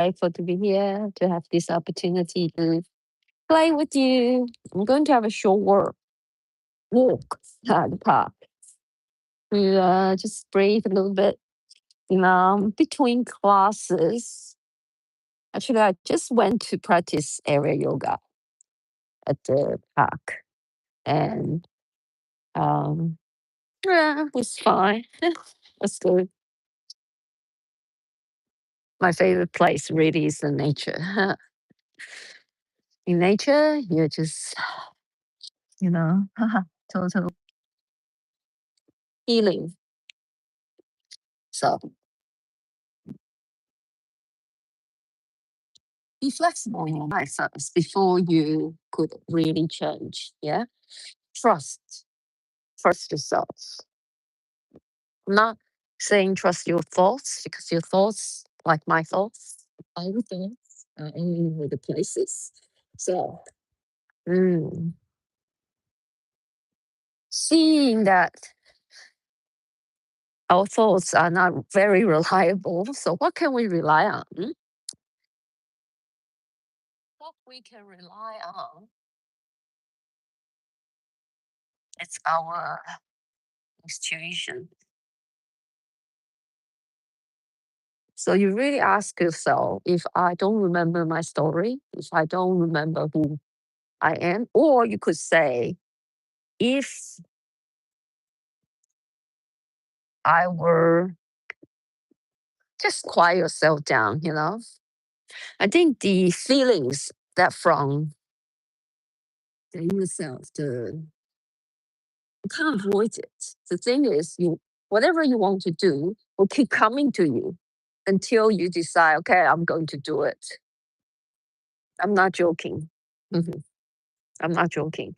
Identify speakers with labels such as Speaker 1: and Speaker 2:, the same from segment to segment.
Speaker 1: grateful to be here, to have this opportunity to play with you. I'm going to have a short walk at the park to just breathe a little bit, between classes. Actually, I just went to practice area yoga at the park, and um, yeah, it was fine. That's good. My favorite place really is the nature. In nature, you're just, you know, total healing. So be flexible in your life first before you could really change. Yeah. Trust. Trust yourself. I'm not saying trust your thoughts because your thoughts, like my thoughts, our thoughts are only over the places. So mm, seeing that our thoughts are not very reliable. So what can we rely on? What we can rely on, it's our intuition. So you really ask yourself, if I don't remember my story, if I don't remember who I am, or you could say, if I were just quiet yourself down. I think the feelings that from the inner self, you can't avoid it. The thing is, whatever you want to do will keep coming to you until you decide, okay, I'm going to do it. I'm not joking. Mhm. I'm not joking.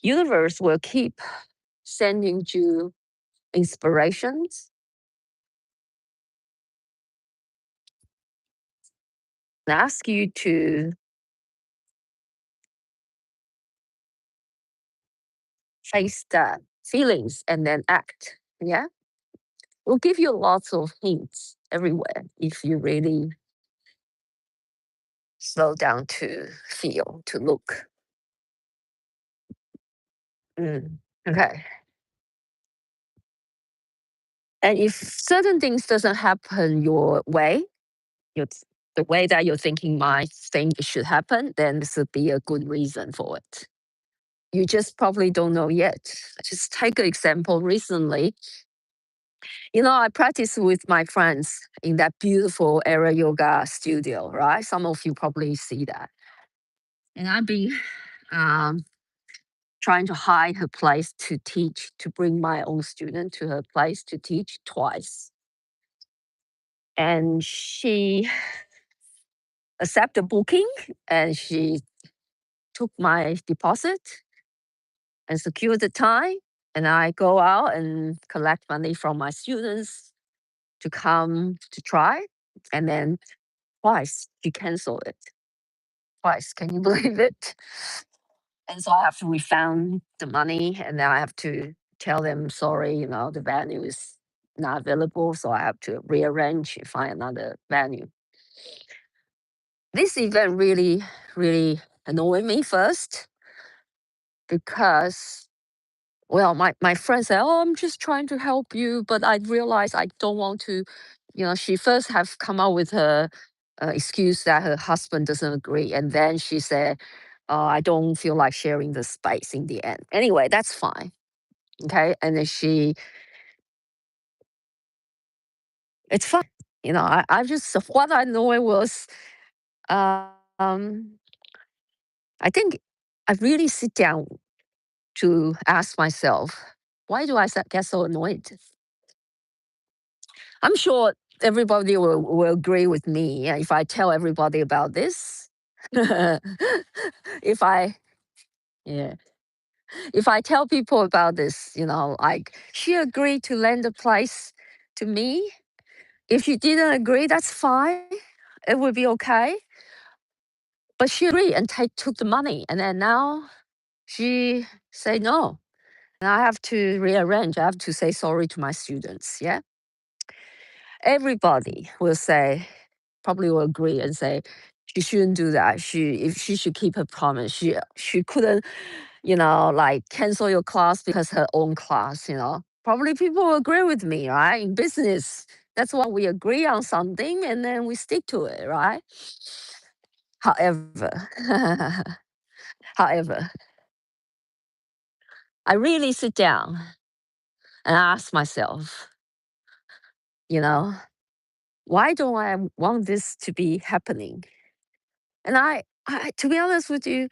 Speaker 1: Universe will keep sending you inspirations and ask you to face that feelings and then act. Yeah. We'll give you lots of hints everywhere if you really slow down to feel, to look. Mm, okay. And if certain things doesn't happen your way, your, the way that you're thinking might think it should happen, then this would be a good reason for it. You just probably don't know yet. Just take an example recently. I practice with my friends in that beautiful area yoga studio, right? Some of you probably see that. And I've been um, trying to hide her place to teach, to bring my own student to her place to teach twice. And she accepted booking and she took my deposit and secured the time. And I go out and collect money from my students to come to try. And then twice she canceled it. Twice. Can you believe it? And so I have to refund the money and then I have to tell them, sorry, the venue is not available. So I have to rearrange and find another venue. This event really, really annoyed me first because, well, my friend said, oh, I'm just trying to help you. But I realized I don't want to, she first have come out with her excuse that her husband doesn't agree. And then she said, I don't feel like sharing the space in the end. Anyway, that's fine. Okay. And then it's fine. I just, what I know it was, um, I think I really sit down to ask myself, why do I get so annoyed? I'm sure everybody will agree with me if I tell everybody about this. if I, yeah, if I tell people about this, like she agreed to lend the place to me. If she didn't agree, that's fine. It would be okay. But she agreed and took the money. And then now she say no. I have to rearrange. I have to say sorry to my students. Yeah. Everybody will say, probably will agree and say, she shouldn't do that. If she should keep her promise, she couldn't, like cancel your class because her own class. Probably people will agree with me, right? In business, that's why we agree on something and then we stick to it, right? However, however, I really sit down and ask myself, you know, why don't I want this to be happening? And to be honest with you,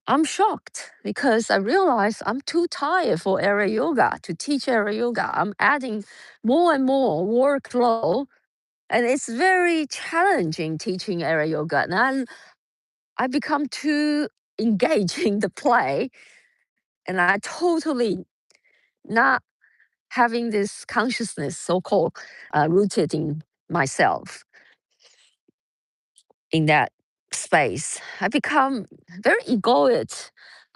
Speaker 1: I'm shocked because I realize I'm too tired for area yoga to teach area yoga. I'm adding more and more workload, and it's very challenging teaching area yoga. And I become too engaged in the play, and I totally not having this consciousness, so called, rooted in myself in that space. I become very egoic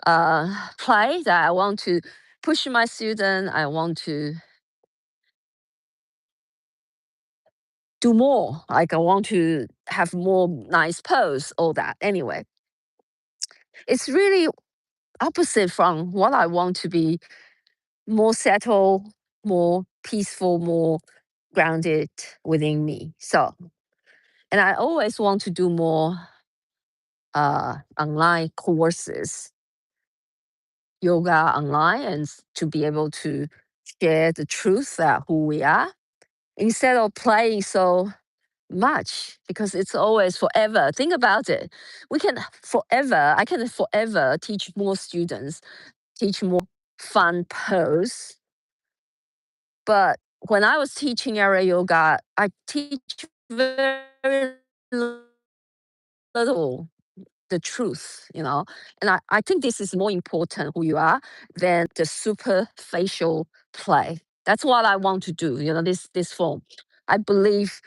Speaker 1: play that I want to push my student. I want to do more. Like I want to have more nice pose, all that. Anyway, it's really opposite from what I want to be more settled, more peaceful, more grounded within me. So, and I always want to do more online courses, yoga online, and to be able to share the truth that who we are instead of playing so much because it's always forever. Think about it. I can forever teach more students, teach more fun pose. But when I was teaching area yoga, I teach very little the truth, And I think this is more important who you are than the superficial play. That's what I want to do, this form. I believe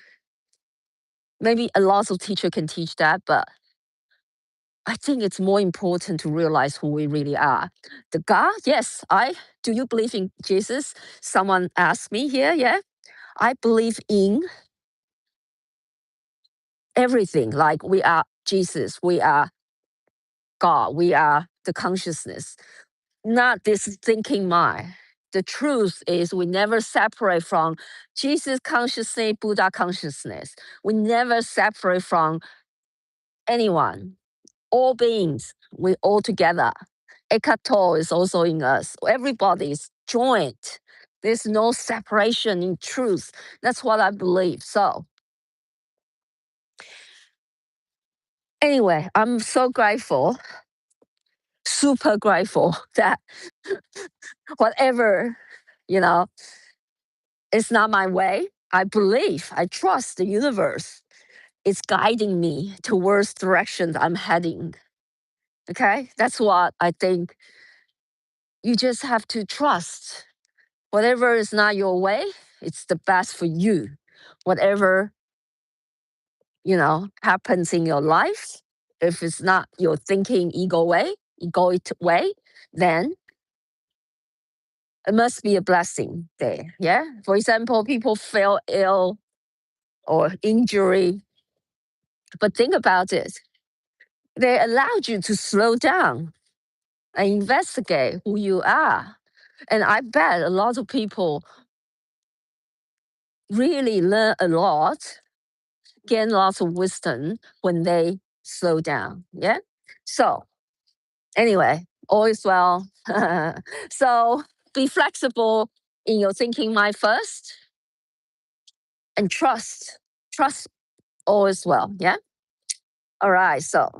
Speaker 1: maybe a lot of teacher can teach that, but I think it's more important to realize who we really are. The God, yes, do you believe in Jesus? Someone asked me here, yeah. I believe in everything. Like we are Jesus, we are God, we are the consciousness, not this thinking mind. The truth is we never separate from Jesus consciousness, Buddha consciousness. We never separate from anyone, all beings, we all together. Eckhart Tolle is also in us. Everybody is joined. There's no separation in truth. That's what I believe. So, anyway, I'm so grateful, super grateful that whatever, you know, it's not my way. I believe, I trust the universe is guiding me towards direction I'm heading. Okay? That's what I think you just have to trust. Whatever is not your way, it's the best for you. Whatever, happens in your life, if it's not your thinking egoic way, then it must be a blessing there. Yeah. For example, people feel ill or injury, but think about it. They allowed you to slow down and investigate who you are. And I bet a lot of people really learn a lot, gain lots of wisdom when they slow down. Yeah. So, anyway, all is well. So, be flexible in your thinking mind first and trust all is well. Yeah. All right. So,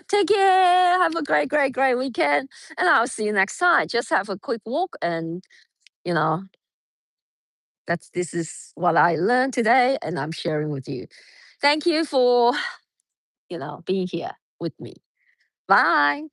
Speaker 1: take care. Have a great, great, great weekend. And I'll see you next time. Just have a quick walk and, you know, this is what I learned today and I'm sharing with you. Thank you for, being here with me. Bye.